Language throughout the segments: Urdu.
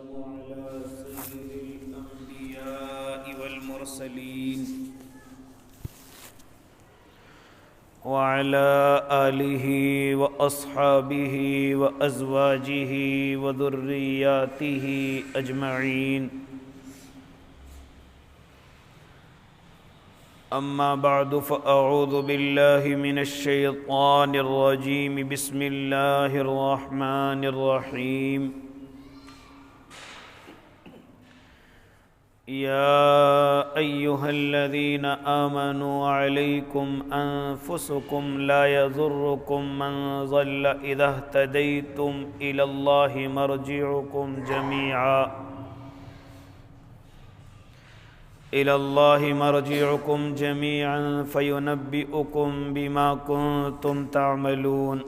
على سيد الأنبياء والمرسلين وعلى آله وأصحابه وأزواجه وذرياته أجمعين. أما بعد فأعوذ بالله من الشيطان الرجيم. بسم الله الرحمن الرحيم. يا أيها الذين آمنوا عليكم أنفسكم لا يضركم من ضل إذا اهتديتم إلى الله مرجعكم جميعا فينبئكم بما كنتم تعملون.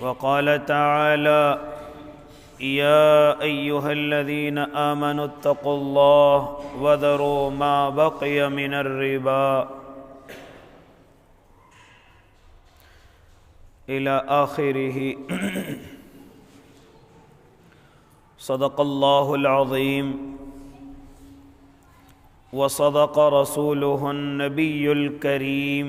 وقال تعالى: يا أيها الذين آمنوا اتقوا الله وذروا ما بقي من الربا إلى آخره. صدق الله العظيم وصدق رسوله النبي الكريم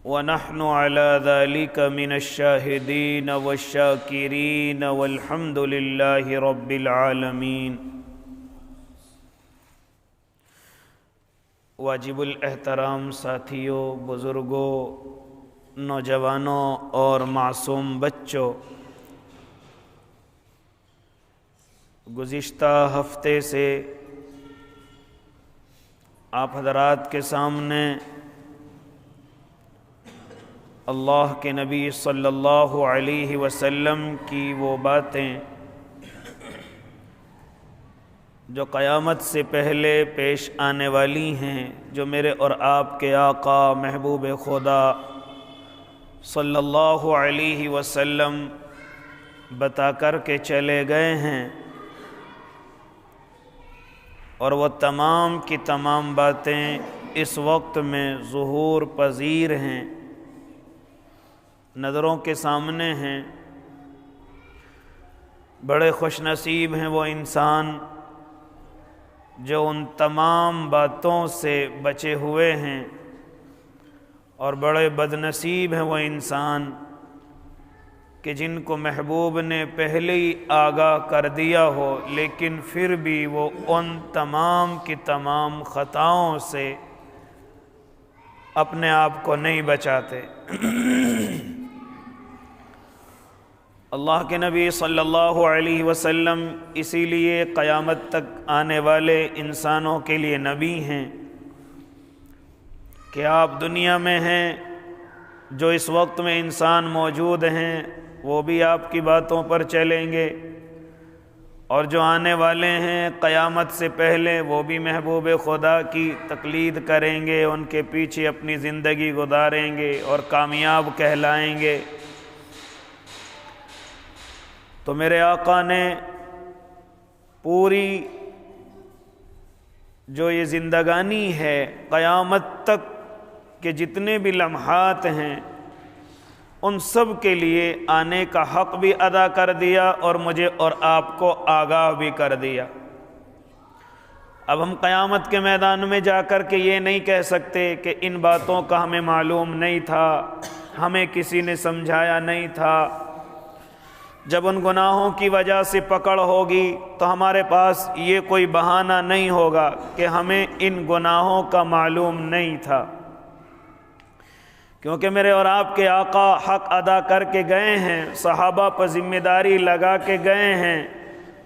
ونحن على ذلك من الشاهدين والشاكرين والحمد لله رب العالمين. واجب الاحترام ساتھیوں، بزرگوں، نوجوانوں اور معصوم بچوں، گزشتہ ہفتے سے آپ حضرات کے سامنے اللہ کے نبی صلی اللہ علیہ وسلم کی وہ باتیں جو قیامت سے پہلے پیش آنے والی ہیں، جو میرے اور آپ کے آقا محبوب خدا صلی اللہ علیہ وسلم بتا کر کے چلے گئے ہیں، اور وہ تمام کی تمام باتیں اس وقت میں ظہور پذیر ہیں، نظروں کے سامنے ہیں. بڑے خوش نصیب ہیں وہ انسان جو ان تمام باتوں سے بچے ہوئے ہیں، اور بڑے بد نصیب ہیں وہ انسان کہ جن کو محبوب نے پہلے ہی آگاہ کر دیا ہو، لیکن پھر بھی وہ ان تمام کی تمام خطاؤں سے اپنے آپ کو نہیں بچاتے. اللہ کے نبی صلی اللہ علیہ وسلم اسی لیے قیامت تک آنے والے انسانوں کے لیے نبی ہیں کہ آپ دنیا میں ہیں، جو اس وقت میں انسان موجود ہیں وہ بھی آپ کی باتوں پر چلیں گے، اور جو آنے والے ہیں قیامت سے پہلے وہ بھی محبوب خدا کی تقلید کریں گے، ان کے پیچھے اپنی زندگی گزاریں گے اور کامیاب کہلائیں گے. تو میرے آقا نے پوری جو یہ زندگانی ہے قیامت تک کے جتنے بھی لمحات ہیں ان سب کے لیے آنے کا حق بھی ادا کر دیا، اور مجھے اور آپ کو آگاہ بھی کر دیا. اب ہم قیامت کے میدان میں جا کر کے یہ نہیں کہہ سکتے کہ ان باتوں کا ہمیں معلوم نہیں تھا، ہمیں کسی نے سمجھایا نہیں تھا. جب ان گناہوں کی وجہ سے پکڑ ہوگی تو ہمارے پاس یہ کوئی بہانہ نہیں ہوگا کہ ہمیں ان گناہوں کا معلوم نہیں تھا، کیونکہ میرے اور آپ کے آقا حق ادا کر کے گئے ہیں، صحابہ پر ذمہ داری لگا کے گئے ہیں،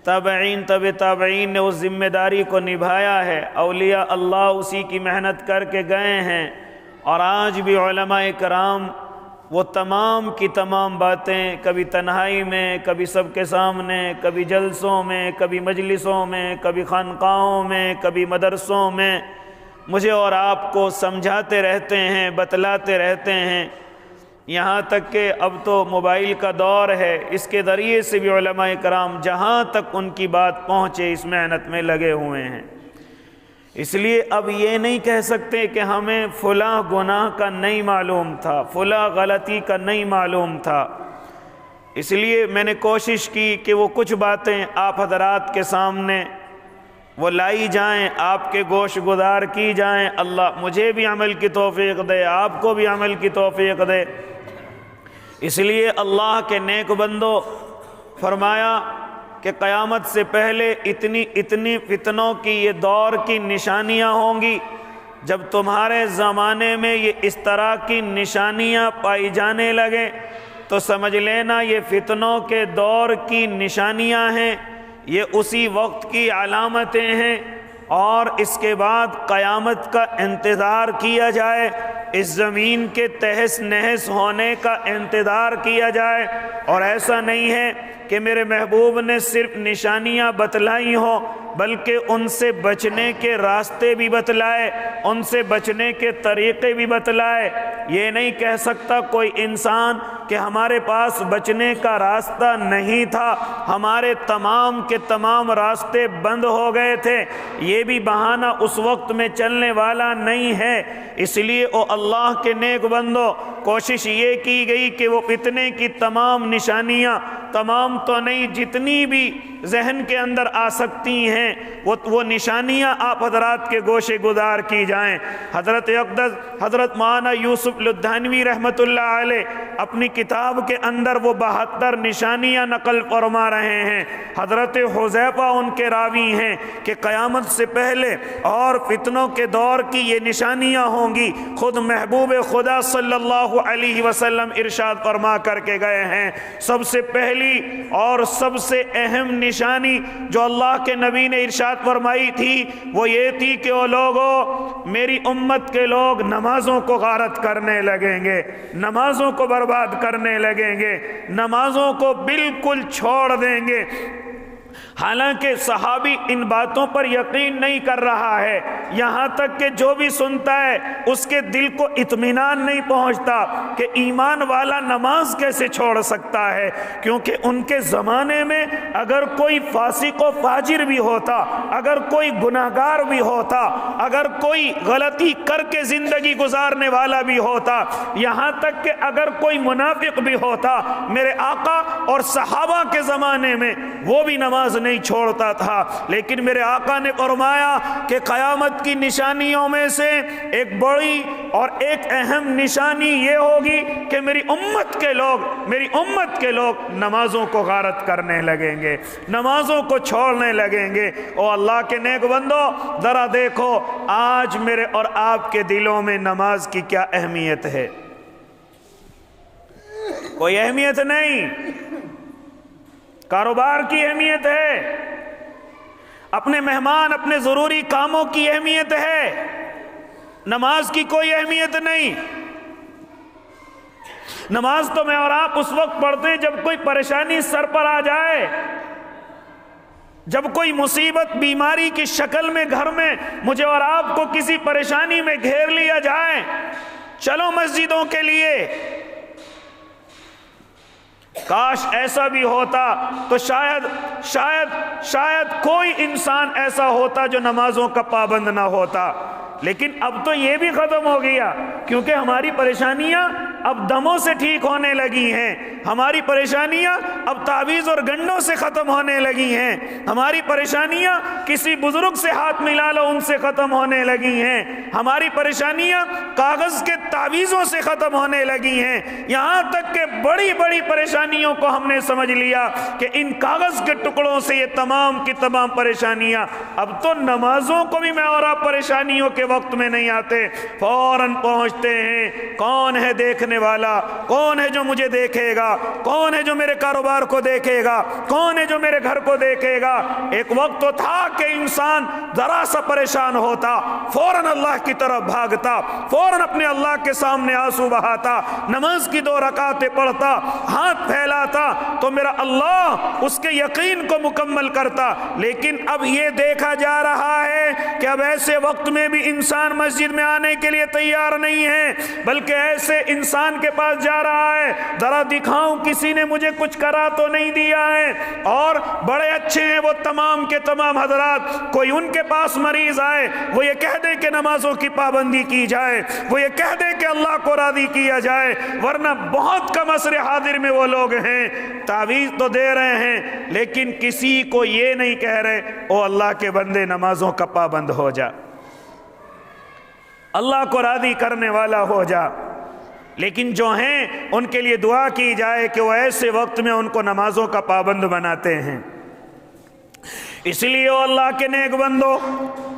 تابعین نے اس ذمہ داری کو نبھایا ہے، اولیاء اللہ اسی کی محنت کر کے گئے ہیں، اور آج بھی علماء کرام وہ تمام کی تمام باتیں کبھی تنہائی میں، کبھی سب کے سامنے، کبھی جلسوں میں، کبھی مجلسوں میں، کبھی خانقاہوں میں، کبھی مدرسوں میں مجھے اور آپ کو سمجھاتے رہتے ہیں، بتلاتے رہتے ہیں. یہاں تک کہ اب تو موبائل کا دور ہے، اس کے ذریعے سے بھی علماء کرام جہاں تک ان کی بات پہنچے اس محنت میں لگے ہوئے ہیں. اس لیے اب یہ نہیں کہہ سکتے کہ ہمیں فلاں گناہ کا نہیں معلوم تھا، فلاں غلطی کا نہیں معلوم تھا۔ اس لیے میں نے کوشش کی کہ وہ کچھ باتیں آپ حضرات کے سامنے وہ لائی جائیں، آپ کے گوش گزار کی جائیں۔ اللہ مجھے بھی عمل کی توفیق دے، آپ کو بھی عمل کی توفیق دے۔ اس لیے اللہ کے نیک بندو، فرمایا کہ قیامت سے پہلے اتنی فتنوں کی یہ دور کی نشانیاں ہوں گی، جب تمہارے زمانے میں یہ اس طرح کی نشانیاں پائی جانے لگیں تو سمجھ لینا یہ فتنوں کے دور کی نشانیاں ہیں، یہ اسی وقت کی علامتیں ہیں، اور اس کے بعد قیامت کا انتظار کیا جائے، اس زمین کے تہس نہس ہونے کا انتظار کیا جائے۔ اور ایسا نہیں ہے کہ میرے محبوب نے صرف نشانیاں بتلائی ہوں، بلکہ ان سے بچنے کے راستے بھی بتلائے، ان سے بچنے کے طریقے بھی بتلائے۔ یہ نہیں کہہ سکتا کوئی انسان کہ ہمارے پاس بچنے کا راستہ نہیں تھا، ہمارے تمام کے تمام راستے بند ہو گئے تھے، یہ بھی بہانہ اس وقت میں چلنے والا نہیں ہے۔ اس لیے او اللہ کے نیک بندو، کوشش یہ کی گئی کہ وہ فتنے کی تمام نشانیاں، تمام تو نہیں جتنی بھی ذہن کے اندر آ سکتی ہیں، وہ نشانیاں آپ حضرات کے گوشے گزار کی جائیں۔ حضرت اقدس حضرت مولانا یوسف لدھانوی رحمۃ اللہ علیہ اپنی کتاب کے اندر وہ 72 نشانیاں نقل فرما رہے ہیں۔ حضرت حذیفہ ان کے راوی ہیں کہ قیامت سے پہلے اور فتنوں کے دور کی یہ نشانیاں ہوں گی۔ خود محبوب خدا صلی اللہ علیہ وسلم ارشاد فرما کر کے گئے ہیں، سب سے پہلی اور سب سے اہم نشانی جو اللہ کے نبی نے ارشاد فرمائی تھی وہ یہ تھی کہ وہ لوگوں، میری امت کے لوگ نمازوں کو غارت کرنے لگیں گے، نمازوں کو برباد کرنے لگیں گے، نمازوں کو بالکل چھوڑ دیں گے۔ حالانکہ صحابی ان باتوں پر یقین نہیں کر رہا ہے، یہاں تک کہ جو بھی سنتا ہے اس کے دل کو اطمینان نہیں پہنچتا کہ ایمان والا نماز کیسے چھوڑ سکتا ہے، کیونکہ ان کے زمانے میں اگر کوئی فاسق و فاجر بھی ہوتا، اگر کوئی گناہگار بھی ہوتا، اگر کوئی غلطی کر کے زندگی گزارنے والا بھی ہوتا، یہاں تک کہ اگر کوئی منافق بھی ہوتا، میرے آقا اور صحابہ کے زمانے میں وہ بھی نماز نہیں چھوڑتا تھا۔ لیکن میرے آقا نے فرمایا کہ قیامت کی نشانیوں میں سے ایک بڑی اور ایک اہم نشانی یہ ہوگی کہ میری امت کے لوگ نمازوں کو غارت کرنے لگیں گے، نمازوں کو چھوڑنے لگیں گے۔ او اللہ کے نیک بندو، ذرا دیکھو آج میرے اور آپ کے دلوں میں نماز کی کیا اہمیت ہے؟ کوئی اہمیت نہیں۔ کاروبار کی اہمیت ہے، اپنے مہمان اپنے ضروری کاموں کی اہمیت ہے، نماز کی کوئی اہمیت نہیں۔ نماز تو میں اور آپ اس وقت پڑھتے ہیں جب کوئی پریشانی سر پر آ جائے، جب کوئی مصیبت بیماری کی شکل میں گھر میں مجھے اور آپ کو کسی پریشانی میں گھیر لیا جائے، چلو مسجدوں کے لیے۔ کاش ایسا بھی ہوتا تو شاید کوئی انسان ایسا ہوتا جو نمازوں کا پابند نہ ہوتا، لیکن اب تو یہ بھی ختم ہو گیا، کیونکہ ہماری پریشانیاں اب دموں سے ٹھیک ہونے لگی ہیں، ہماری پریشانیاں اب تعویذ اور گنڈوں سے ختم ہونے لگی ہیں، ہماری پریشانیاں کسی بزرگ سے ہاتھ ملا لو ان سے ختم ہونے لگی ہیں، ہماری پریشانیاں کاغذ کے تعویذوں سے ختم ہونے لگی ہیں، یہاں تک کہ بڑی بڑی پریشانیوں کو ہم نے سمجھ لیا کہ ان کاغذ کے ٹکڑوں سے یہ تمام کی تمام پریشانیاں۔ اب تو نمازوں کو بھی میں اور آپ پریشانیوں کے وقت میں نہیں آتے، فوراً پہنچتے ہیں۔ کون ہے دیکھنے والا؟ کون ہے جو مجھے دیکھے گا؟ کون ہے جو میرے کاروبار کو دیکھے گا؟ کون ہے جو میرے گھر کو دیکھے گا؟ ایک وقت تو تھا کہ انسان ذرا سا پریشان ہوتا فوراً اللہ کی طرف بھاگتا، فوراً اپنے اللہ کے سامنے آنسو بہاتا، نماز کی 2 رکعتیں پڑھتا، ہاتھ پھیلاتا تو میرا اللہ اس کے یقین کو مکمل کرتا۔ لیکن اب یہ دیکھا جا رہا ہے ہے کہ اب ایسے وقت میں بھی انسان مسجد میں آنے کے لیے تیار نہیں ہے، بلکہ ایسے انسان کے پاس جا رہا ہے، ذرا دکھاؤں کسی نے مجھے کچھ کرا تو نہیں دیا ہے۔ اور بڑے اچھے ہیں وہ تمام کے تمام حضرات، کوئی ان کے پاس مریض آئے وہ یہ کہہ دے کہ نمازوں کی پابندی کی جائے، وہ یہ کہہ دے کہ اللہ کو راضی کیا جائے، ورنہ بہت کم عصر حاضر میں وہ لوگ ہیں تعویذ تو دے رہے ہیں لیکن کسی کو یہ نہیں کہہ رہے او اللہ کے بندے نمازوں کا پابند ہو جا، اللہ کو راضی کرنے والا ہو جا۔ لیکن جو ہیں ان کے لیے دعا کی جائے کہ وہ ایسے وقت میں ان کو نمازوں کا پابند بناتے ہیں۔ اس لیے وہ اللہ کے نیک بندو،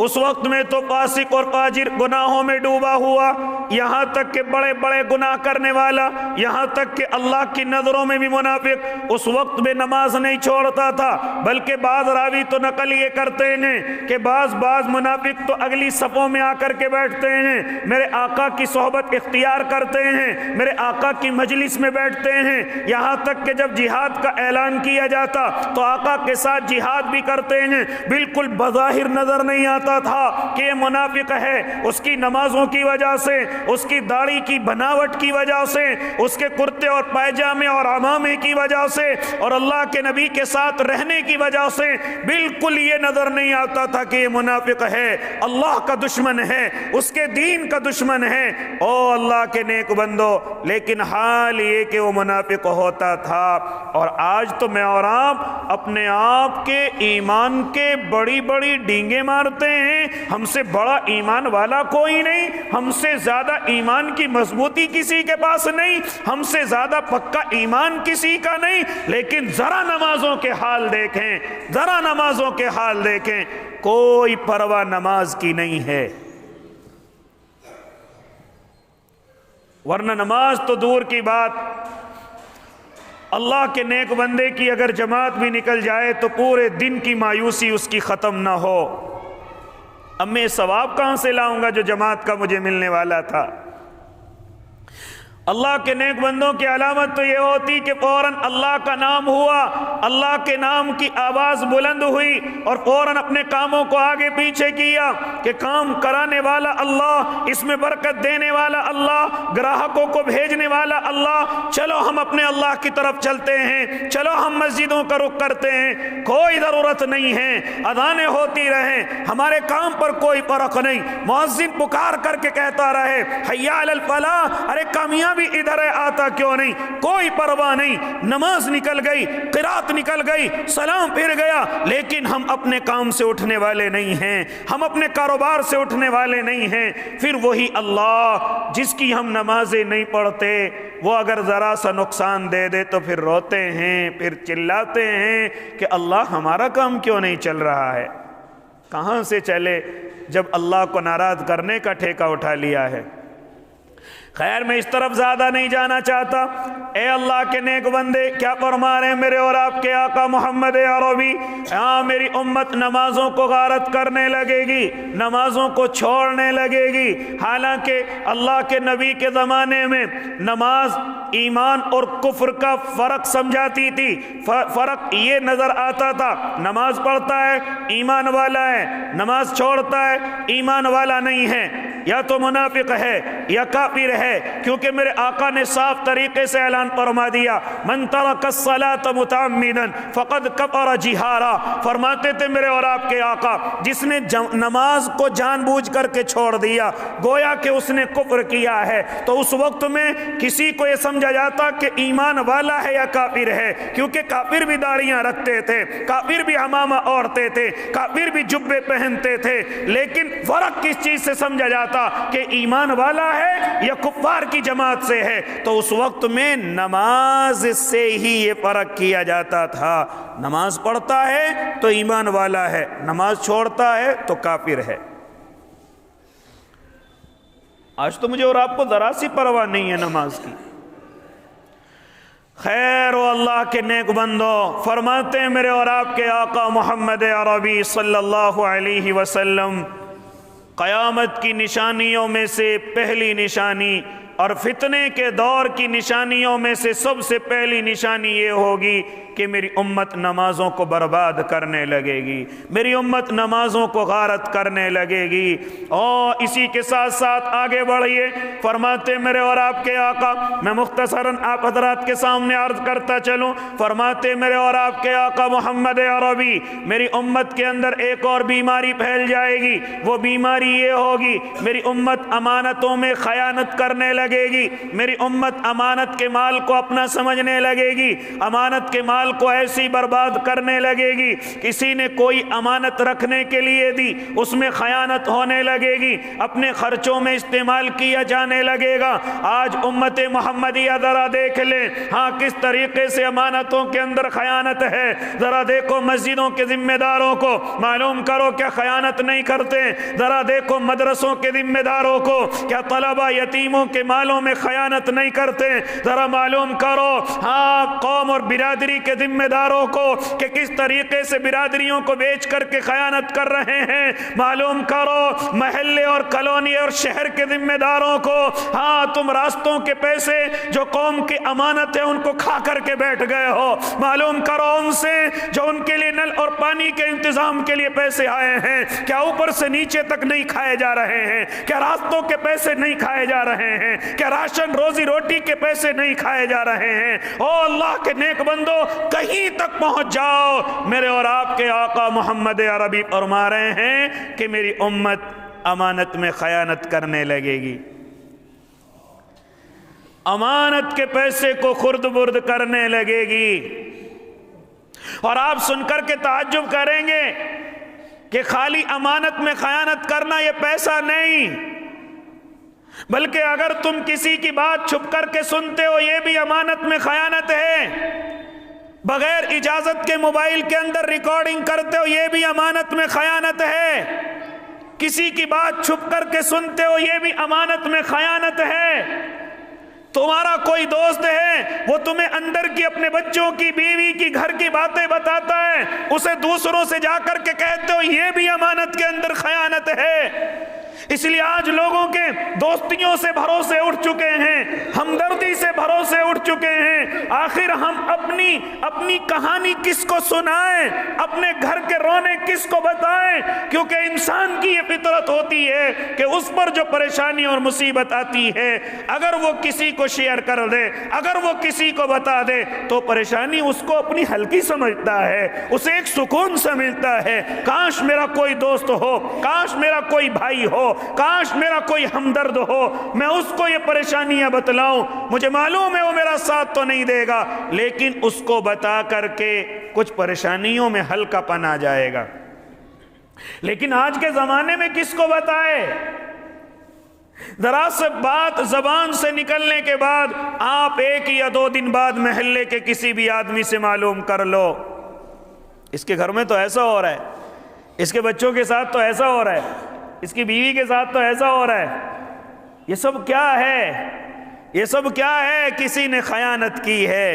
اس وقت میں تو فاسق اور فاجر گناہوں میں ڈوبا ہوا، یہاں تک کہ بڑے بڑے گناہ کرنے والا، یہاں تک کہ اللہ کی نظروں میں بھی منافق اس وقت میں نماز نہیں چھوڑتا تھا، بلکہ بعض راوی تو نقل یہ کرتے ہیں کہ بعض منافق تو اگلی صفوں میں آ کر کے بیٹھتے ہیں، میرے آقا کی صحبت اختیار کرتے ہیں، میرے آقا کی مجلس میں بیٹھتے ہیں، یہاں تک کہ جب جہاد کا اعلان کیا جاتا تو آقا کے ساتھ جہاد بھی کرتے ہیں۔ بالکل بظاہر نظر نہیں آتا تھا کہ یہ منافق ہے، اس کی نمازوں کی وجہ سے، اس کی داڑھی کی بناوٹ کی وجہ سے، اس کے کرتے اور پائجامے اور عمامے کی وجہ سے اور اللہ کے نبی کے ساتھ رہنے کی وجہ سے بالکل یہ نظر نہیں آتا تھا کہ یہ منافق ہے، اللہ کا دشمن ہے، اس کے دین کا دشمن ہے۔ او اللہ کے نیک بندو، لیکن حال یہ کہ وہ منافق ہوتا تھا، اور آج تو میں اور آپ اپنے آپ کے ایمان کے بڑی بڑی ڈینگیں مارتے ہیں، ہم سے بڑا ایمان والا کوئی نہیں، ہم سے زیادہ ایمان کی مضبوطی کسی کے پاس نہیں، ہم سے زیادہ پکا ایمان کسی کا نہیں، لیکن ذرا نمازوں کے حال دیکھیں، ذرا نمازوں کے حال دیکھیں، کوئی پرواہ نماز کی نہیں ہے۔ ورنہ نماز تو دور کی بات، اللہ کے نیک بندے کی اگر جماعت بھی نکل جائے تو پورے دن کی مایوسی اس کی ختم نہ ہو۔ اب میں ثواب کہاں سے لاؤں گا جو جماعت کا مجھے ملنے والا تھا؟ اللہ کے نیک بندوں کی علامت تو یہ ہوتی کہ فوراً اللہ کا نام ہوا، اللہ کے نام کی آواز بلند ہوئی اور فوراً اپنے کاموں کو آگے پیچھے کیا کہ کام کرانے والا اللہ، اس میں برکت دینے والا اللہ، گراہکوں کو بھیجنے والا اللہ، چلو ہم اپنے اللہ کی طرف چلتے ہیں، چلو ہم مسجدوں کا رخ کرتے ہیں، کوئی ضرورت نہیں ہے اذانیں ہوتی رہیں، ہمارے کام پر کوئی فرق نہیں، مؤذن پکار کر کے کہتا رہے حی علی الفلاح، ارے کامیاب ادھر ہے آتا کیوں نہیں، کوئی پرواہ نہیں، نماز نکل گئی، قرات نکل گئی، سلام پھر گیا، لیکن ہم اپنے کام سے اٹھنے والے نہیں ہیں، ہم اپنے کاروبار سے اٹھنے والے نہیں ہیں۔ پھر وہی اللہ جس کی ہم نمازیں نہیں پڑھتے وہ اگر ذرا سا نقصان دے دے تو پھر روتے ہیں، پھر چلاتے ہیں کہ اللہ ہمارا کام کیوں نہیں چل رہا ہے۔ کہاں سے چلے جب اللہ کو ناراض کرنے کا ٹھیکہ اٹھا لیا ہے۔ خیر میں اس طرف زیادہ نہیں جانا چاہتا۔ اے اللہ کے نیک بندے، کیا فرما رہے ہیں میرے اور آپ کے آقا محمد عربی؟ ہاں میری امت نمازوں کو غارت کرنے لگے گی، نمازوں کو چھوڑنے لگے گی، حالانکہ اللہ کے نبی کے زمانے میں نماز ایمان اور کفر کا فرق سمجھاتی تھی۔ فرق یہ نظر آتا تھا نماز پڑھتا ہے ایمان والا ہے، نماز چھوڑتا ہے ایمان والا نہیں ہے، یا تو منافق ہے یا کافر ہے، کیونکہ میرے آقا نے صاف طریقے سے اعلان فرما دیا من ترک الصلاة متعمدا فقد کفر جہارا۔ فرماتے تھے میرے اور آپ کے آقا جس نے نماز کو جان بوجھ کر کے چھوڑ دیا گویا کہ اس نے کفر کیا ہے۔ تو اس وقت میں کسی کو یہ سمجھا جاتا کہ ایمان والا ہے یا کافر ہے، کیونکہ کافر بھی داڑیاں رکھتے تھے، کافر بھی عمامہ اوڑھتے تھے، کافر بھی جبے پہنتے تھے، لیکن فرق کس چیز سے سمجھا جاتا کہ ایمان والا ہے یا کفار کی جماعت سے ہے۔ تو اس وقت میں نماز سے ہی یہ فرق کیا جاتا تھا، نماز پڑھتا ہے تو ایمان والا ہے، نماز چھوڑتا ہے تو کافر ہے۔ آج تو مجھے اور آپ کو ذرا سی پرواہ نہیں ہے نماز کی۔ خیر و اللہ کے نیک بندو، فرماتے ہیں میرے اور آپ کے آقا محمد عربی صلی اللہ علیہ وسلم، قیامت کی نشانیوں میں سے پہلی نشانی اور فتنے کے دور کی نشانیوں میں سے سب سے پہلی نشانی یہ ہوگی کہ میری امت نمازوں کو برباد کرنے لگے گی، میری امت نمازوں کو غارت کرنے لگے گی۔ اور اسی کے ساتھ ساتھ آگے بڑھیے، فرماتے میرے اور آپ کے آقا، میں مختصراً آپ حضرات کے سامنے عرض کرتا چلوں، فرماتے میرے اور آپ کے آقا محمد عربی، میری امت کے اندر ایک اور بیماری پھیل جائے گی۔ وہ بیماری یہ ہوگی، میری امت امانتوں میں خیانت کرنے لگے گی، میری امت امانت کے مال کو اپنا سمجھنے لگے گی، امانت کے مال کو ایسی برباد کرنے لگے گی، کسی نے کوئی امانت رکھنے کے لیے دی، اس میں خیانت ہونے لگے گی، اپنے خرچوں میں استعمال کیا جانے لگے گا۔ آج امت محمدیہ ذرا دیکھ لیں، ہاں کس طریقے سے امانتوں کے اندر خیانت ہے۔ ذرا دیکھو مسجدوں کے ذمہ داروں کو، معلوم کرو کیا خیانت نہیں کرتے؟ ذرا دیکھو مدرسوں کے ذمہ داروں کو، کیا طلبہ یتیموں کے مالوں میں خیانت نہیں کرتے؟ ذرا معلوم کرو ہاں قوم اور برادری کے ذمہ داروں کو کہ کس طریقے سے برادریوں کو بیچ کر کے خیانت کر رہے ہیں۔ معلوم کرو محلے اور کالونی اور شہر کے ذمہ داروں کو، ہاں تم راستوں کے پیسے جو قوم کی امانت ہے ان کو کھا کر کے بیٹھ گئے ہو۔ معلوم کرو ان سے جو ان کے لیے نل اور پانی کے انتظام کے لیے پیسے آئے ہیں، کیا اوپر سے نیچے تک نہیں کھائے جا رہے ہیں؟ کیا راستوں کے پیسے نہیں کھائے جا رہے ہیں؟ کیا راشن روزی روٹی کے پیسے نہیں کھائے جا رہے ہیں؟ او اللہ کے نیک بندو، کہیں تک پہنچ جاؤ، میرے اور آپ کے آقا محمد عربی فرما رہے ہیں کہ میری امت امانت میں خیانت کرنے لگے گی، امانت کے پیسے کو خرد برد کرنے لگے گی۔ اور آپ سن کر کے تعجب کریں گے کہ خالی امانت میں خیانت کرنا یہ پیسہ نہیں، بلکہ اگر تم کسی کی بات چھپ کر کے سنتے ہو یہ بھی امانت میں خیانت ہے، بغیر اجازت کے موبائل کے اندر ریکارڈنگ کرتے ہو یہ بھی امانت میں خیانت ہے، کسی کی بات چھپ کر کے سنتے ہو یہ بھی امانت میں خیانت ہے۔ تمہارا کوئی دوست ہے وہ تمہیں اندر کی اپنے بچوں کی، بیوی کی، گھر کی باتیں بتاتا ہے، اسے دوسروں سے جا کر کے کہتے ہو یہ بھی امانت کے اندر خیانت ہے۔ اس لیے آج لوگوں کے دوستیوں سے بھروسے اٹھ چکے ہیں، ہمدردی سے بھروسے اٹھ چکے ہیں۔ آخر ہم اپنی کہانی کس کو سنائیں، اپنے گھر کے رونے کس کو بتائیں؟ کیونکہ انسان کی یہ فطرت ہوتی ہے کہ اس پر جو پریشانی اور مصیبت آتی ہے اگر وہ کسی کو شیئر کر دے، اگر وہ کسی کو بتا دے تو پریشانی اس کو اپنی ہلکی سمجھتا ہے، اسے ایک سکون سمجھتا ہے۔ کاش میرا کوئی دوست ہو، کاش میرا کوئی بھائی ہو، کاش میرا کوئی ہمدرد ہو، میں اس کو یہ پریشانیاں بتلاؤں۔ مجھے معلوم ہے وہ میرا ساتھ تو نہیں دے گا، لیکن اس کو بتا کر کے کچھ پریشانیوں میں ہلکا پن آ جائے گا۔ لیکن آج کے زمانے میں کس کو بتائے؟ ذرا سے بات زبان سے نکلنے کے بعد آپ ایک یا دو دن بعد محلے کے کسی بھی آدمی سے معلوم کر لو، اس کے گھر میں تو ایسا ہو رہا ہے، اس کے بچوں کے ساتھ تو ایسا ہو رہا ہے، اس کی بیوی کے ساتھ تو ایسا ہو رہا ہے۔ یہ سب کیا ہے؟ یہ سب کیا ہے؟ کسی نے خیانت کی ہے،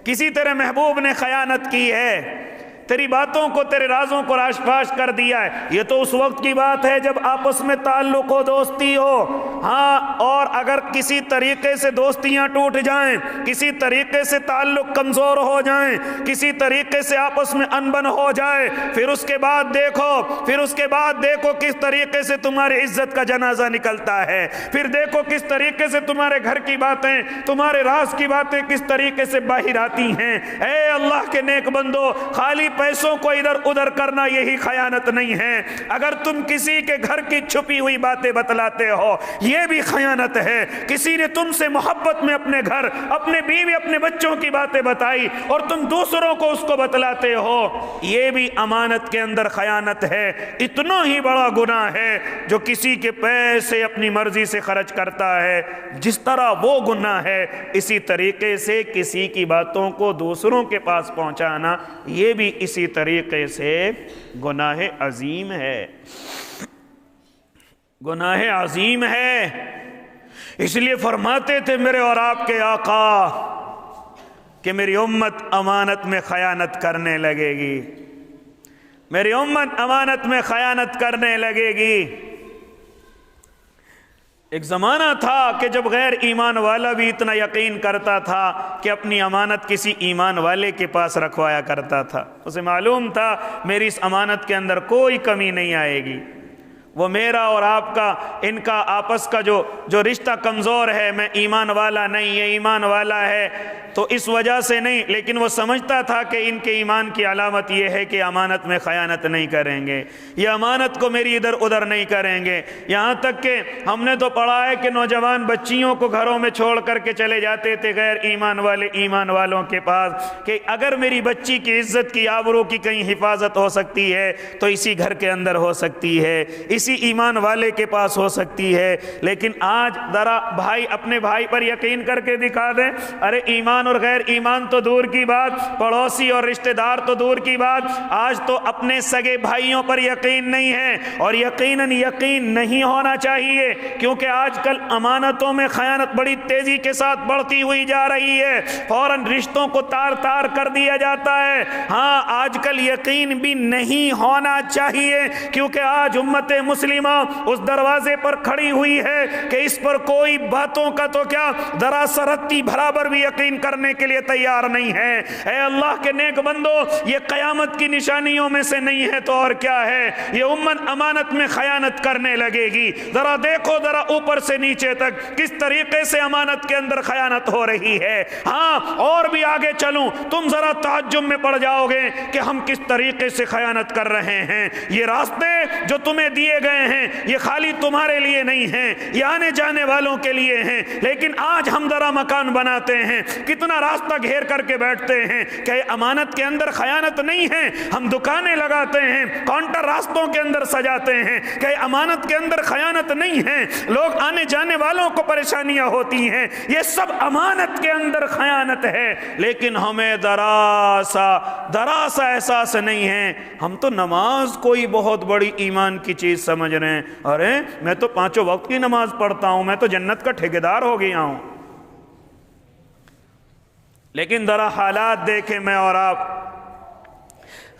کسی تیرے محبوب نے خیانت کی ہے، تیری باتوں کو، تیرے رازوں کو راش پاش کر دیا ہے۔ یہ تو اس وقت کی بات ہے جب آپس میں تعلق و دوستی ہو، ہاں، اور اگر کسی طریقے سے دوستیاں ٹوٹ جائیں، کسی طریقے سے تعلق کمزور ہو جائیں، کسی طریقے سے آپس میں انبن ہو جائے، پھر اس کے بعد دیکھو کس طریقے سے تمہاری عزت کا جنازہ نکلتا ہے، پھر دیکھو کس طریقے سے تمہارے گھر کی باتیں، تمہارے راز کی باتیں کس طریقے سے باہر آتی ہیں۔ اے اللہ کے نیک بندو، خالی پیسوں کو ادھر ادھر کرنا یہی خیانت نہیں ہے، اگر تم کسی کے گھر کی چھپی ہوئی باتیں بتلاتے ہو یہ بھی خیانت ہے۔ کسی نے تم سے محبت میں اپنے گھر، اپنے بیوی، اپنے بچوں کی باتیں بتائی اور تم دوسروں کو اس کو بتلاتے ہو، یہ بھی امانت کے اندر خیانت ہے۔ اتنا ہی بڑا گناہ ہے جو کسی کے پیسے اپنی مرضی سے خرچ کرتا ہے، جس طرح وہ گناہ ہے اسی طریقے سے کسی کی باتوں کو دوسروں کے پاس پہنچانا یہ بھی اسی طریقے سے گناہ عظیم ہے، گناہ عظیم ہے۔ اس لیے فرماتے تھے میرے اور آپ کے آقا کہ میری امت امانت میں خیانت کرنے لگے گی، میری امت امانت میں خیانت کرنے لگے گی۔ ایک زمانہ تھا کہ جب غیر ایمان والا بھی اتنا یقین کرتا تھا کہ اپنی امانت کسی ایمان والے کے پاس رکھوایا کرتا تھا، اسے معلوم تھا میری اس امانت کے اندر کوئی کمی نہیں آئے گی، وہ میرا اور آپ کا ان کا آپس کا جو رشتہ کمزور ہے، میں ایمان والا نہیں، یہ ایمان والا ہے، تو اس وجہ سے نہیں، لیکن وہ سمجھتا تھا کہ ان کے ایمان کی علامت یہ ہے کہ امانت میں خیانت نہیں کریں گے، یہ امانت کو میری ادھر ادھر نہیں کریں گے۔ یہاں تک کہ ہم نے تو پڑھا ہے کہ نوجوان بچیوں کو گھروں میں چھوڑ کر کے چلے جاتے تھے غیر ایمان والے ایمان والوں کے پاس، کہ اگر میری بچی کی عزت کی آبرو کی کہیں حفاظت ہو سکتی ہے تو اسی گھر کے اندر ہو سکتی ہے، اسی ایمان والے کے پاس ہو سکتی ہے۔ لیکن آج ذرا بھائی اپنے بھائی پر یقین کر کے دکھا دیں، ارے ایمان اور غیر ایمان تو دور کی بات، پڑوسی اور رشتہ دار تو دور کی بات، آج تو اپنے سگے بھائیوں پر یقین نہیں ہے، اور یقیناً یقین نہیں ہونا چاہیے، کیونکہ آج کل امانتوں میں خیانت بڑی تیزی کے ساتھ بڑھتی ہوئی جا رہی ہے، فوراً رشتوں کو تار تار کر دیا جاتا ہے۔ ہاں آج کل یقین بھی نہیں ہونا چاہیے، کیونکہ آج امت مسلمہ اس دروازے پر کھڑی ہوئی ہے کہ اس پر کوئی باتوں کا تو کیا ذرا سرتی برابر بھی یقین کرنے کے لیے تیار نہیں ہے۔ اے اللہ کے نیک بندو، یہ قیامت کی نشانیوں میں سے نہیں ہے تو اور کیا ہے؟ یہ امت امانت میں خیانت کرنے لگے گی۔ ذرا دیکھو ذرا اوپر سے نیچے تک کس طریقے سے امانت کے اندر خیانت ہو رہی ہے۔ ہاں اور بھی آگے چلوں، تم ذرا تعجب میں پڑ جاؤ گے کہ ہم کس طریقے سے خیانت کر رہے ہیں۔ یہ راستے جو تمہیں دیے گئے ہیں یہ خالی تمہارے لیے نہیں ہیں، یہ آنے جانے والوں کے لیے ہیں، لیکن آج ہم ذرا مکان بناتے ہیں، کتنا راستہ گھیر کر کے بیٹھتے ہیں کہ امانت کے اندر خیانت نہیں ہے، ہم دکانیں لگاتے ہیں، کاؤنٹر راستوں کے اندر سجاتے ہیں کہ امانت کے اندر خیانت نہیں ہے، لوگ آنے جانے والوں کو پریشانیاں ہوتی ہیں، یہ سب امانت کے اندر خیانت ہے، لیکن ہمیں ذرا سا احساس نہیں ہے۔ ہم تو نماز کوئی بہت بڑی ایمان کی چیز سمجھ رہے ہیں، ارے میں تو 5 وقت کی نماز پڑھتا ہوں، میں تو جنت کا ٹھیکیدار ہو گیا ہوں۔ لیکن ذرا حالات دیکھیں میں اور آپ۔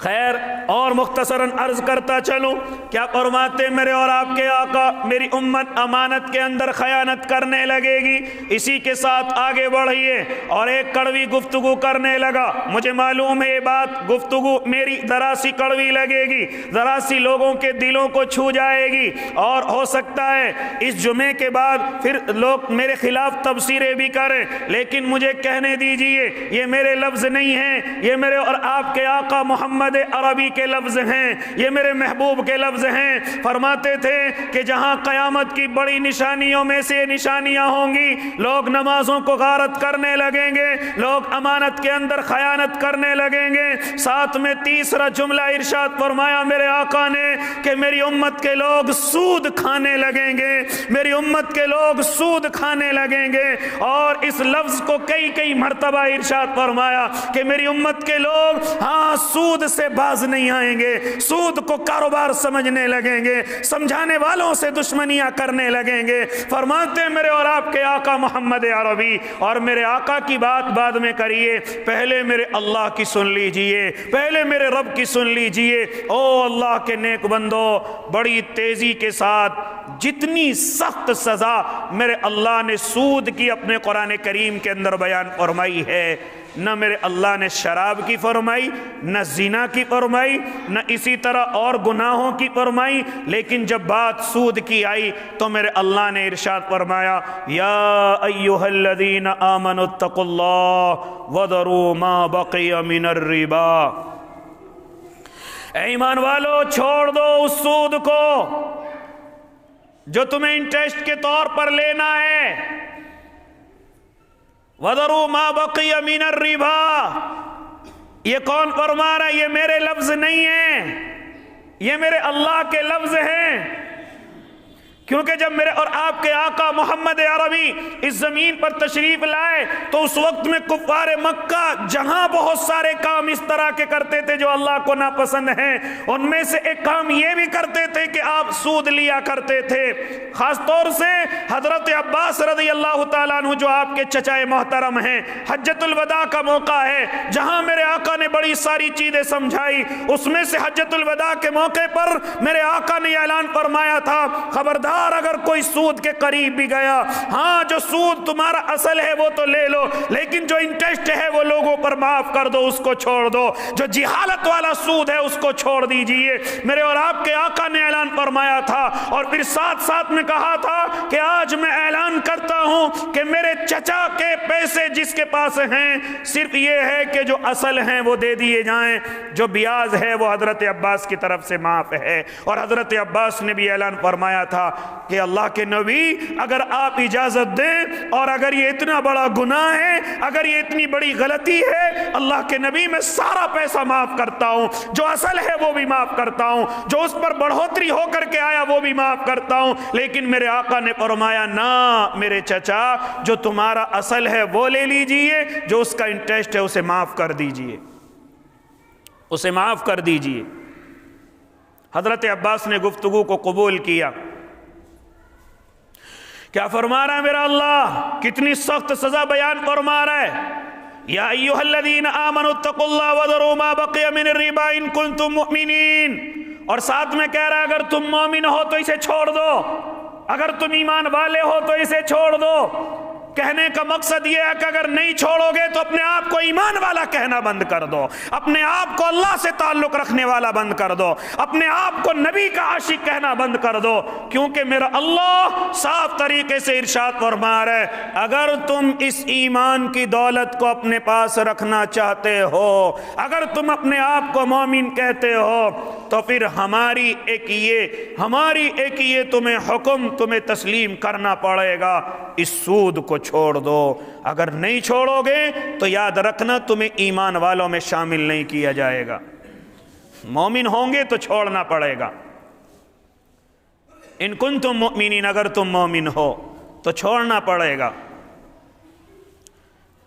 خیر اور مختصراً عرض کرتا چلوں، کیا فرماتے میرے اور آپ کے آقا، میری امت امانت کے اندر خیانت کرنے لگے گی۔ اسی کے ساتھ آگے بڑھیے اور ایک کڑوی گفتگو کرنے لگا۔ مجھے معلوم ہے یہ بات گفتگو میری ذرا سی کڑوی لگے گی، ذرا سی لوگوں کے دلوں کو چھو جائے گی، اور ہو سکتا ہے اس جمعے کے بعد پھر لوگ میرے خلاف تبصرے بھی کریں، لیکن مجھے کہنے دیجئے یہ میرے لفظ نہیں ہیں، یہ میرے اور آپ کے آقا محمد عربی کے لفظ ہیں، یہ میرے محبوب کے لفظ ہیں۔ فرماتے تھے کہ جہاں قیامت کی بڑی نشانیوں میں سے نشانیاں ہوں گی، لوگ نمازوں کو غارت کرنے لگیں گے، لوگ امانت کے اندر خیانت کرنے لگیں گے۔ ساتھ میں تیسرا جملہ ارشاد فرمایا میرے آقا نے کہ میری امت کے لوگ سود کھانے لگیں گے، میری امت کے لوگ سود کھانے لگیں گے، اور اس لفظ کو کئی مرتبہ ارشاد فرمایا کہ میری امت کے لوگ سود سے باز نہیں آئیں گے، سود کو کاروبار سمجھنے لگیں گے، سمجھانے والوں سے دشمنیاں کرنے لگیں گے۔ فرماتے میرے اور آپ کے آقا محمد عربی، اور میرے آقا کی بات بعد میں کریے، پہلے میرے اللہ کی سن لیجئے، پہلے میرے رب کی سن لیجئے۔ او اللہ کے نیک بندو، بڑی تیزی کے ساتھ جتنی سخت سزا میرے اللہ نے سود کی اپنے قرآن کریم کے اندر بیان فرمائی ہے، نہ میرے اللہ نے شراب کی فرمائی، نہ زنا کی فرمائی، نہ اسی طرح اور گناہوں کی فرمائی، لیکن جب بات سود کی آئی تو میرے اللہ نے ارشاد فرمایا یا ایھا الذین آمنوا اتقوا اللہ وذروا ما بقی من الربا۔ اے ایمان والو، چھوڑ دو اس سود کو جو تمہیں انٹرسٹ کے طور پر لینا ہے۔ وَذَرُوا مَا بَقِيَ مِنَ الرِّبَا، یہ کون فرما رہا ہے؟ یہ میرے لفظ نہیں ہیں، یہ میرے اللہ کے لفظ ہیں، کیونکہ جب میرے اور آپ کے آقا محمد عربی اس زمین پر تشریف لائے تو اس وقت میں کفار مکہ جہاں بہت سارے کام اس طرح کے کرتے تھے جو اللہ کو ناپسند ہیں، ان میں سے ایک کام یہ بھی کرتے تھے کہ آپ سود لیا کرتے تھے۔ خاص طور سے حضرت عباس رضی اللہ تعالیٰ عنہ جو آپ کے چچائے محترم ہیں، حجۃ الوداع کا موقع ہے جہاں میرے آقا نے بڑی ساری چیزیں سمجھائی، اس میں سے حجۃ الوداع کے موقع پر میرے آقا نے اعلان فرمایا تھا خبردار خبردار اگر کوئی سود کے قریب بھی گیا، ہاں جو سود تمہارا اصل ہے وہ تو لے لو، لیکن جو انٹرسٹ ہے وہ لوگوں پر معاف کر دو، اس کو چھوڑ دو، جو جہالت والا سود ہے اس کو چھوڑ دیجئے۔ میرے اور آپ کے آقا نے اعلان فرمایا تھا، اور پھر ساتھ ساتھ میں کہا تھا کہ آج میں اعلان کرتا ہوں کہ میرے چچا کے پیسے جس کے پاس ہیں صرف یہ ہے کہ جو اصل ہیں وہ دے دیے جائیں، جو بیاض ہے وہ حضرت عباس کی طرف سے معاف ہے۔ اور حضرت عباس نے بھی اعلان فرمایا تھا کہ اللہ کے نبی اگر آپ اجازت دیں، اور اگر یہ اتنا بڑا گناہ ہے، اگر یہ اتنی بڑی غلطی ہے، اللہ کے نبی میں سارا پیسہ معاف کرتا ہوں، جو اصل ہے وہ بھی معاف کرتا ہوں، جو اس پر بڑھوتری ہو کر کے آیا وہ بھی معاف کرتا ہوں۔ لیکن میرے آقا نے فرمایا نہ میرے چچا، جو تمہارا اصل ہے وہ لے لیجئے، جو اس کا انٹرسٹ ہے اسے معاف کر دیجئے، اسے معاف کر دیجئے۔ حضرت عباس نے گفتگو کو قبول کیا۔ کیا فرما رہا ہے میرا اللہ؟ کتنی سخت سزا بیان فرما رہا ہے۔ یا ایھا الذین آمنوا اتقوا اللہ وذروا ما بقی من الربا ان کنتم مؤمنین، اور ساتھ میں کہہ رہا ہے اگر تم مومن ہو تو اسے چھوڑ دو، اگر تم ایمان والے ہو تو اسے چھوڑ دو۔ کہنے کا مقصد یہ ہے کہ اگر نہیں چھوڑو گے تو اپنے آپ کو ایمان والا کہنا بند کر دو، اپنے آپ کو اللہ سے تعلق رکھنے والا بند کر دو، اپنے آپ کو نبی کا عاشق کہنا بند کر دو، کیونکہ میرا اللہ صاف طریقے سے ارشاد فرما رہا ہے اگر تم اس ایمان کی دولت کو اپنے پاس رکھنا چاہتے ہو، اگر تم اپنے آپ کو مومن کہتے ہو، تو پھر ہماری ایک یہ تمہیں حکم تمہیں تسلیم کرنا پڑے گا، اس سود کو چھوڑ دو۔ اگر نہیں چھوڑو گے تو یاد رکھنا تمہیں ایمان والوں میں شامل نہیں کیا جائے گا۔ مومن ہوں گے تو چھوڑنا پڑے گا۔ ان کنتم مؤمنین، اگر تم مومن ہو تو چھوڑنا پڑے گا،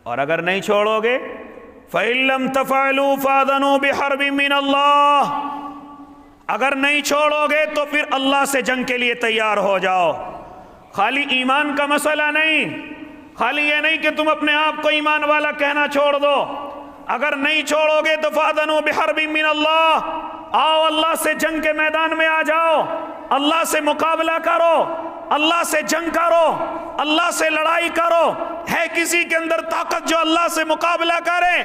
اور اگر نہیں چھوڑو گے فَإِن لَّمْ تَفْعَلُوا فَأَذَنُوا بِحَرْبٍ مِّنَ اللَّهِ، اگر نہیں چھوڑو گے تو پھر اللہ سے جنگ کے لیے تیار ہو جاؤ۔ خالی ایمان کا مسئلہ نہیں، خالی یہ نہیں کہ تم اپنے آپ کو ایمان والا کہنا چھوڑ دو، اگر نہیں چھوڑو گے تو فَأَذَنُوا بِحَرْبٍ مِّنَ اللَّهِ، آؤ اللہ سے جنگ کے میدان میں آ جاؤ، اللہ سے مقابلہ کرو، اللہ سے جنگ کرو، اللہ سے لڑائی کرو۔ ہے کسی کے اندر طاقت جو اللہ سے مقابلہ کرے؟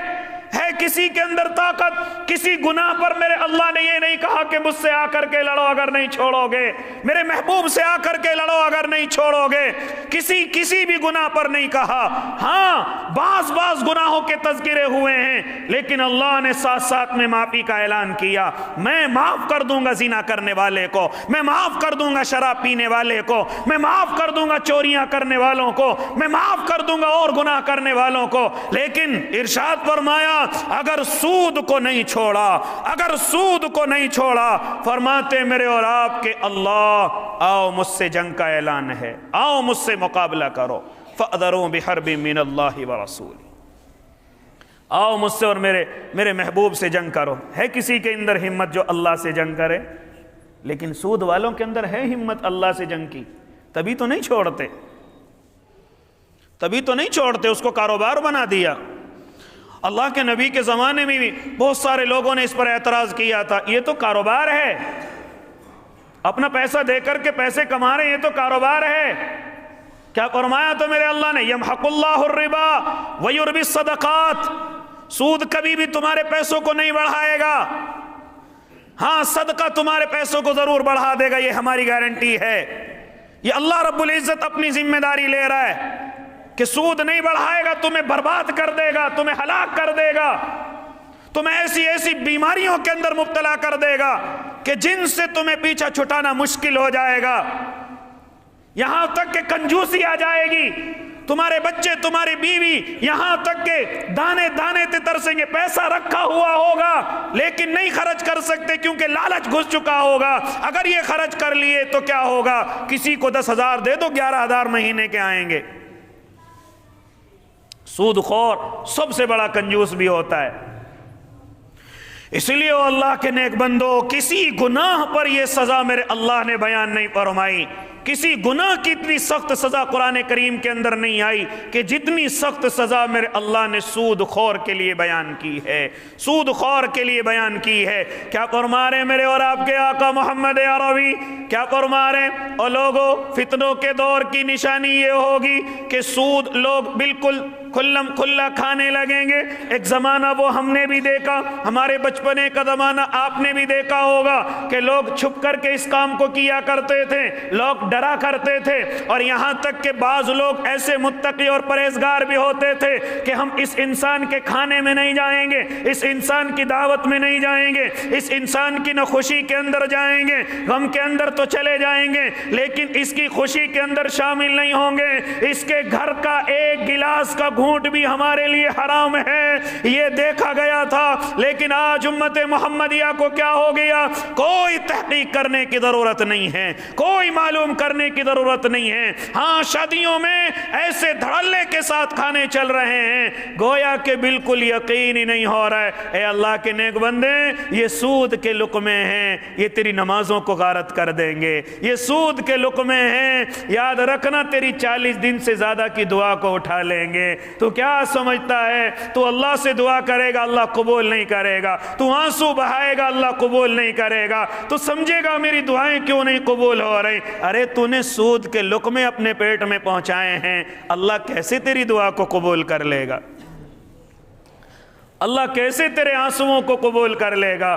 ہے کسی کے اندر طاقت؟ کسی گناہ پر میرے اللہ نے یہ نہیں کہا کہ مجھ سے آ کر کے لڑو اگر نہیں چھوڑو گے، میرے محبوب سے آ کر کے لڑو اگر نہیں چھوڑو گے، کسی بھی گناہ پر نہیں کہا۔ ہاں بعض گناہوں کے تذکرے ہوئے ہیں، لیکن اللہ نے ساتھ ساتھ میں معافی کا اعلان کیا۔ میں معاف کر دوں گا زنا کرنے والے کو، میں معاف کر دوں گا شراب پینے والے کو، میں معاف کر دوں گا چوریاں کرنے والوں کو، میں معاف کر دوں گا اور گناہ کرنے والوں کو، لیکن ارشاد فرمایا اگر سود کو نہیں چھوڑا، اگر سود کو نہیں چھوڑا، فرماتے میرے اور آپ کے اللہ آؤ مجھ سے جنگ کا اعلان ہے، آؤ مجھ سے مقابلہ کرو، فَأْذَرُوا بِحَرْبٍ مِّنَ اللَّهِ وَرَسُولِهِ، آؤ مجھ سے اور میرے محبوب سے جنگ کرو۔ ہے کسی کے اندر ہمت جو اللہ سے جنگ کرے؟ لیکن سود والوں کے اندر ہے ہمت اللہ سے جنگ کی، تبھی تو نہیں چھوڑتے، تبھی تو نہیں چھوڑتے، اس کو کاروبار بنا دیا۔ اللہ کے نبی کے زمانے میں بھی بہت سارے لوگوں نے اس پر اعتراض کیا تھا، یہ تو کاروبار ہے، اپنا پیسہ دے کر کے پیسے کما رہے ہیں، یہ تو کاروبار ہے۔ کیا فرمایا تو میرے اللہ نے یمحق اللہ الربا ویربی الصدقات، سود کبھی بھی تمہارے پیسوں کو نہیں بڑھائے گا، ہاں صدقہ تمہارے پیسوں کو ضرور بڑھا دے گا، یہ ہماری گارنٹی ہے۔ یہ اللہ رب العزت اپنی ذمہ داری لے رہا ہے کہ سود نہیں بڑھائے گا، تمہیں برباد کر دے گا، تمہیں ہلاک کر دے گا، تمہیں ایسی بیماریوں کے اندر مبتلا کر دے گا کہ جن سے تمہیں پیچھا چھٹانا مشکل ہو جائے گا، یہاں تک کہ کنجوسی آ جائے گی، تمہارے بچے تمہاری بیوی یہاں تک کہ دانے دانے تے ترسیں گے، پیسہ رکھا ہوا ہوگا لیکن نہیں خرچ کر سکتے کیونکہ لالچ گھس چکا ہوگا، اگر یہ خرچ کر لیے تو کیا ہوگا، کسی کو 10,000 دے دو 11,000 مہینے کے آئیں گے۔ سود خور سب سے بڑا کنجوس بھی ہوتا ہے۔ اس لیے اللہ کے نیک بندو، کسی گناہ پر یہ سزا میرے اللہ نے بیان نہیں فرمائی، کسی گناہ کی اتنی سخت سزا قرآن کریم کے اندر نہیں آئی کہ جتنی سخت سزا میرے اللہ نے سود خور کے لیے بیان کی ہے، سود خور کے لیے بیان کی ہے۔ کیا فرما رہے میرے اور آپ کے آقا محمد عربی؟ کیا فرما رہے؟ اور لوگوں، فتنوں کے دور کی نشانی یہ ہوگی کہ سود لوگ بالکل کھلم کھلا کھانے لگیں گے۔ ایک زمانہ وہ ہم نے بھی دیکھا، ہمارے بچپنے کا زمانہ آپ نے بھی دیکھا ہوگا کہ لوگ چھپ کر کے اس کام کو کیا کرتے تھے، لوگ ڈرا کرتے تھے، اور یہاں تک کہ بعض لوگ ایسے متقی اور پرہیزگار بھی ہوتے تھے کہ ہم اس انسان کے کھانے میں نہیں جائیں گے، اس انسان کی دعوت میں نہیں جائیں گے، اس انسان کی نہ خوشی کے اندر جائیں گے، غم کے اندر تو چلے جائیں گے لیکن اس کی خوشی کے اندر شامل نہیں ہوں گے، اس کے گھر کا ایک گلاس کا گھونٹ بھی ہمارے لیے حرام ہے۔ یہ دیکھا گیا تھا، لیکن آج امت محمدیہ کو کیا ہو گیا؟ کوئی تحقیق کرنے کی ضرورت نہیں ہے، کوئی معلوم کرنے کی ضرورت نہیں ہے۔ ہاں، شادیوں میں ایسے دھڑلے کے ساتھ کھانے چل رہے ہیں گویا کہ بالکل یقین ہی نہیں ہو رہا ہے۔ اے اللہ کے نیک بندے، یہ سود کے لقمے ہیں، یہ تیری نمازوں کو غارت کر دیں گے، یہ سود کے لقمے ہیں، یاد رکھنا تیری 40 دن سے زیادہ کی دعا کو اٹھا لیں گے۔ تو کیا سمجھتا ہے تو اللہ سے دعا کرے گا اللہ قبول نہیں کرے گا، تو آنسو بہائے گا اللہ قبول نہیں کرے گا، تو سمجھے گا میری دعائیں کیوں نہیں قبول ہو رہی؟ ارے تو نے سود کے لقمے اپنے پیٹ میں پہنچائے ہیں، اللہ کیسے تیری دعا کو قبول کر لے گا؟ اللہ کیسے تیرے آنسوؤں کو قبول کر لے گا؟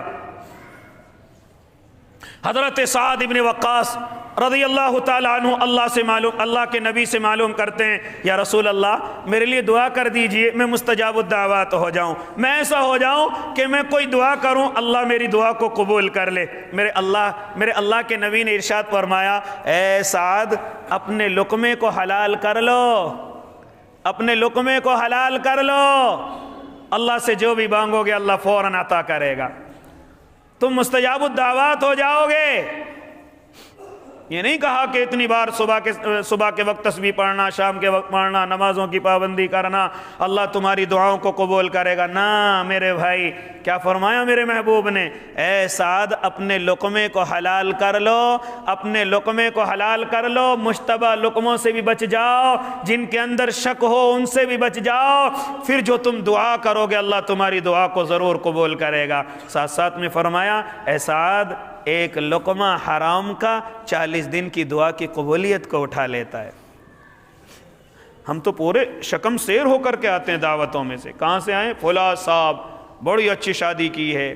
حضرت سعد ابن وقاص رضی اللہ تعالیٰ عنہ اللہ کے نبی سے معلوم کرتے ہیں، یا رسول اللہ میرے لیے دعا کر دیجئے، میں مستجاب الدعوات ہو جاؤں، میں ایسا ہو جاؤں کہ میں کوئی دعا کروں اللہ میری دعا کو قبول کر لے۔ میرے اللہ کے نبی نے ارشاد فرمایا، اے سعد اپنے لقمے کو حلال کر لو، اپنے لقمے کو حلال کر لو، اللہ سے جو بھی مانگو گے اللہ فوراً عطا کرے گا، تم مستجاب الدعوات ہو جاؤ گے۔ یہ نہیں کہا کہ اتنی بار صبح کے وقت تسبیح پڑھنا، شام کے وقت پڑھنا، نمازوں کی پابندی کرنا اللہ تمہاری دعاؤں کو قبول کرے گا، نہ میرے بھائی۔ کیا فرمایا میرے محبوب نے؟ اے سعد اپنے لقمے کو حلال کر لو، اپنے لقمے کو حلال کر لو، مشتبہ لقموں سے بھی بچ جاؤ، جن کے اندر شک ہو ان سے بھی بچ جاؤ، پھر جو تم دعا کرو گے اللہ تمہاری دعا کو ضرور قبول کرے گا۔ ساتھ ساتھ میں فرمایا، اے سعد ایک لقمہ حرام کا 40 دن کی دعا کی قبولیت کو اٹھا لیتا ہے۔ ہم تو پورے شکم سیر ہو کر کے آتے ہیں دعوتوں میں سے، کہاں سے آئے؟ فلاں صاحب بڑی اچھی شادی کی ہے،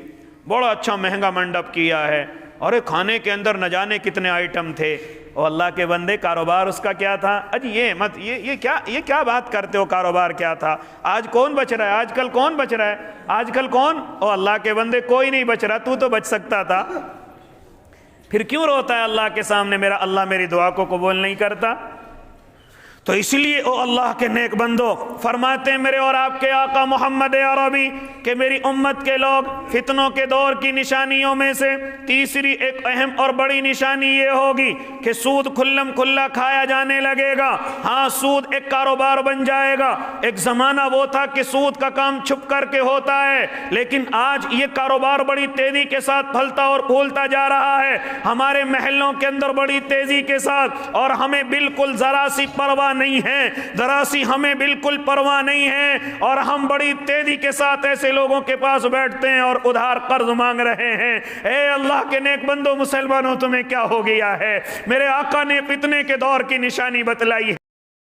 بڑا اچھا مہنگا منڈپ کیا ہے، اور کھانے کے اندر نہ جانے کتنے آئٹم تھے۔ اور اللہ کے بندے کاروبار اس کا کیا تھا؟ اجی یہ کیا بات کرتے ہو، کاروبار کیا تھا؟ آج کون بچ رہا ہے؟ آج کل کون بچ رہا ہے؟ آج کل کون؟ او اللہ کے بندے کوئی نہیں بچ رہا، تو بچ سکتا تھا، پھر کیوں روتا ہے اللہ کے سامنے میرا اللہ میری دعا کو قبول نہیں کرتا؟ تو اس لیے او اللہ کے نیک بندو، فرماتے ہیں میرے اور آپ کے آقا محمد عربی کہ میری امت کے لوگ فتنوں کے دور کی نشانیوں میں سے تیسری ایک اہم اور بڑی نشانی یہ ہوگی کہ سود کھلم کھلا کھایا جانے لگے گا۔ ہاں، سود ایک کاروبار بن جائے گا۔ ایک زمانہ وہ تھا کہ سود کا کام چھپ کر کے ہوتا ہے، لیکن آج یہ کاروبار بڑی تیزی کے ساتھ پھلتا اور پھولتا جا رہا ہے، ہمارے محلوں کے اندر بڑی تیزی کے ساتھ، اور ہمیں بالکل ذرا سی پرواہ نہیں ہے، ذرا سی ہمیں بالکل پرواہ نہیں ہے، اور ہم بڑی تیزی کے ساتھ ایسے لوگوں کے پاس بیٹھتے ہیں اور ادھار قرض مانگ رہے ہیں۔ اے اللہ کے نیک بندو مسلمانوں، تمہیں کیا ہو گیا ہے؟ میرے آقا نے فتنے کے دور کی نشانی بتلائی ہے۔